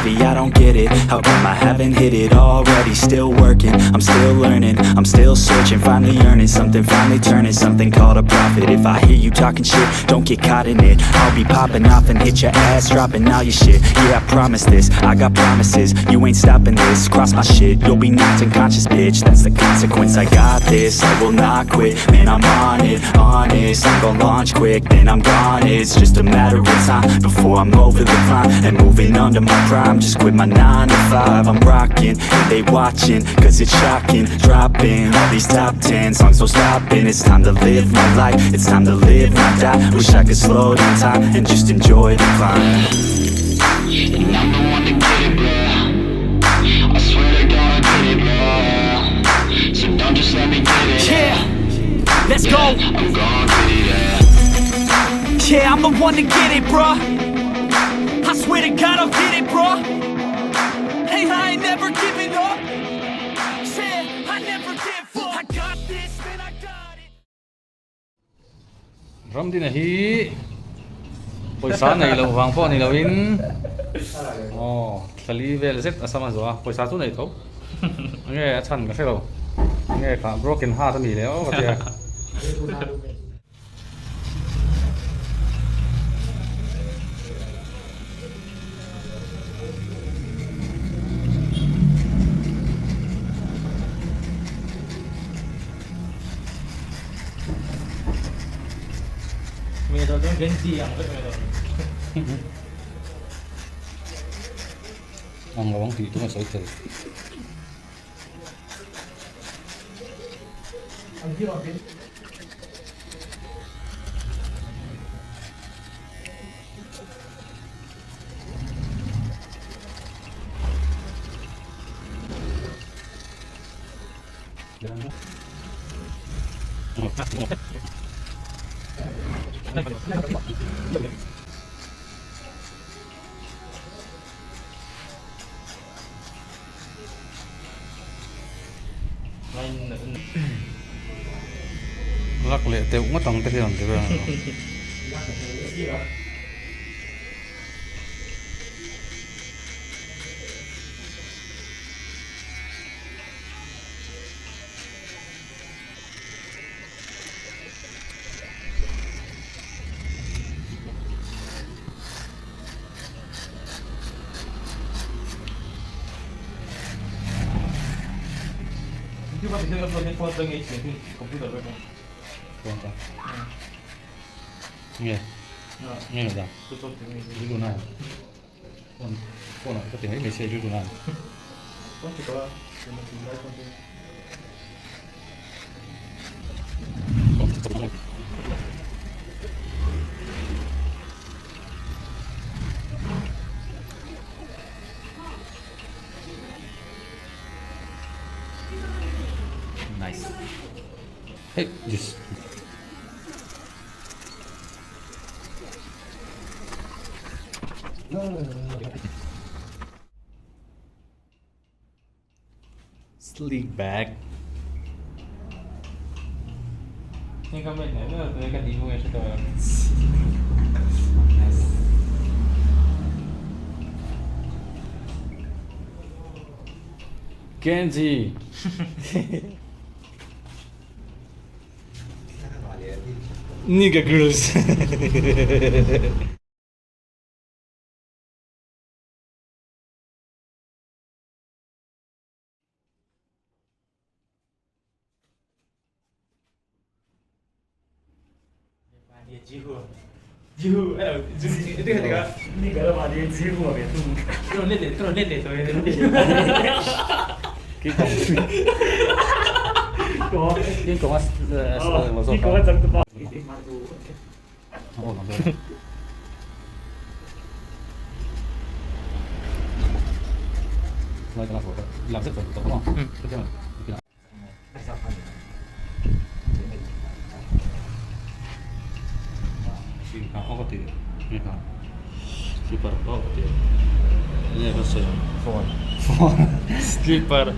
steady, I don't get it. How come I haven't hit it already? Still working, I'm still learning, I'm still searching, finally earning something, finally turning something called a profit. If I hear you talking shit, don't get caught in it. I'll be popping off and hit your ass, dropping all your shit. Yeah, I promise this, I got promises, you ain't stopping this. Cross my shit, you'll be knocked unconscious, bitch. That's the consequence, I got this, I will not quit. Man, I'm on it, honest, I'm gon' launch quick, then I'm gone. It's just a matter of time before I'm over the climb and moving under my prime. Just quit my 9 to 5, I'm rocking and they watching, cause it's shocking. Dropping all these top 10 songs, so stopping. It's time to live my life, it's time to live, not die. Wish I could slow down time and just enjoy the climb. And I'm the one to get it, bro. I swear to God I get it, bro. So don't just let me get it. Yeah, let's go. I'm gonna get it, Yeah, I'm the one to get it, bruh. I swear to God I'll get it, bruh. Hey, I ain't never giving up. Yeah, I never give up. I got this, man, I got it. Ram din hi poisa nei lo wang po ni lo in thali vel zet asama zo poisa tu nei tho nge chan ka felo nge ka broken heart mi le o ka tia Meron yung ganti ang meron. ang gawang ti tu ma sai thai Ang hirap din. lak le te ung tang te hian te ba Hindi ba pinag-upload yung photo ng HP yung computer ba? Pronto nge nge da Tutok yung HP. lu na phone ko te mai message lu na Konti ka ba? Pinag-upload konti. Nice. hey just sleek back Yung kamay na, ito yung kanino nga siya tawag. Kenji nigga girls Dia jihu. Jihu, itu ketika ini kalau dia jihu apa itu? Terus lihat tu. kita Kau, ini kau mas ini kau kan tak tepat. Ini malu. oh no nói cho nó phổ làm rất tốt đúng không? Tiếp theo này. Sì, ho capito. Skipper, ho capito. Ne posso. Phone. Skipper.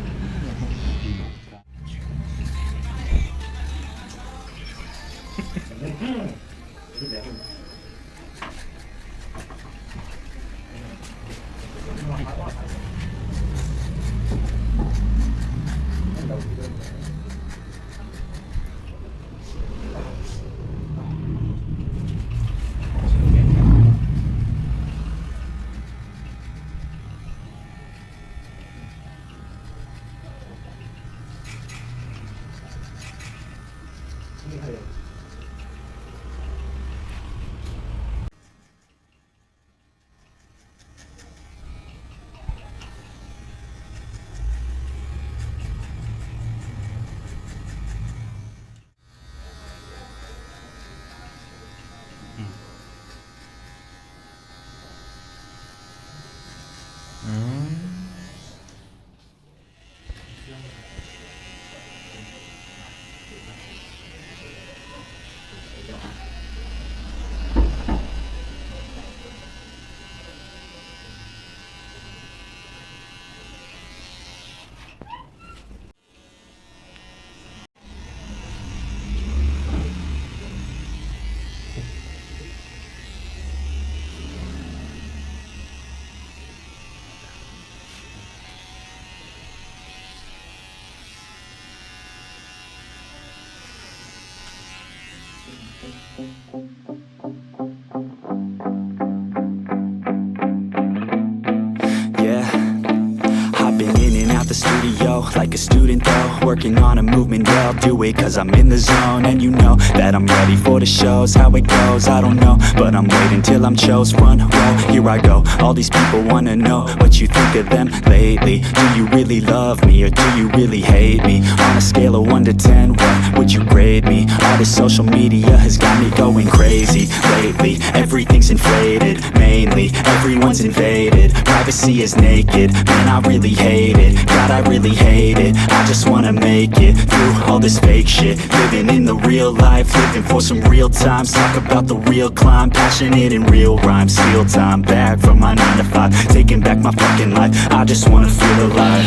Been in and out the studio like a student though, working on a movement, yeah, I'll do it cause I'm in the zone. And you know that I'm ready for the shows, how it goes, I don't know, but I'm waiting till I'm chose. Front row, here I go, all these people wanna know what you think of them lately. Do you really love me, or do you really hate me? On a scale of 1 to 10, what would you grade me? All this social media has got me going crazy lately. Everything's inflated, mainly, everyone's invaded. Privacy is naked, man I really hate it. God I really hate it, I just wanna make it through all this fake shit. Living in the real life, living for some real times. Talk about the real climb, passionate in real rhymes. Steal time back from my 9 to 5, taking back my fucking life. I just wanna feel alive.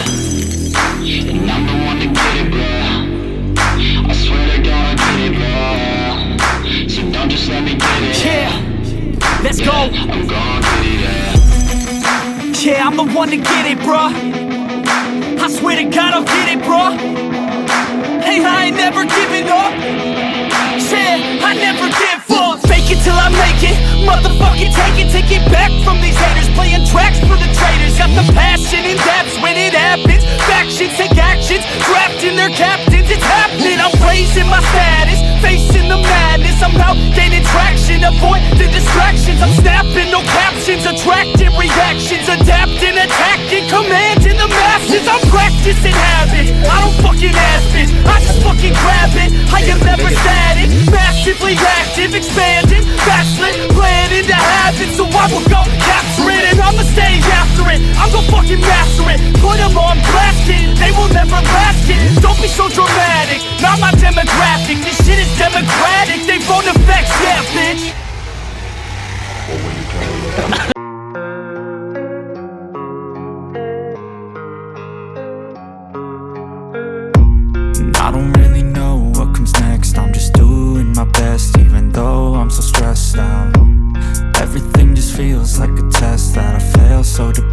And I'm the one to get it, bro. I swear to God I get it, bro. So don't just let me get it. Yeah, let's go. I'm gonna get it, yeah. Yeah, I'm the one to get it, bruh. I swear to God I'll get it, bruh. Hey, I ain't never giving up. Yeah, I never give up. Fake it till I make it. Motherfucking take it back from these haters. Playing tracks for the traitors. Got the passion and that's when it happens. Factions take actions, drafting their captains. It's happening, I'm raising my status, facing the madness. I'm out gaining traction, avoid the distractions. I'm snapping, no captions, attracting reactions. Adapting, attacking, commanding the masses. I'm practicing habits, I don't fucking ask bitch, I just fucking grab it. I am never static, massively active, expanding, backslid, playing into habits. So I will go capture it and I'ma stay after it. I'm gon' fucking master it, put them on blast, kid. They will never last, kid. Don't be so dramatic, not my demographic. This shit is democratic, they vote effects, yeah bitch. I don't really know what comes next. I'm just doing my best, even though I'm so stressed out. Everything just feels like a test that I fail, so depressed.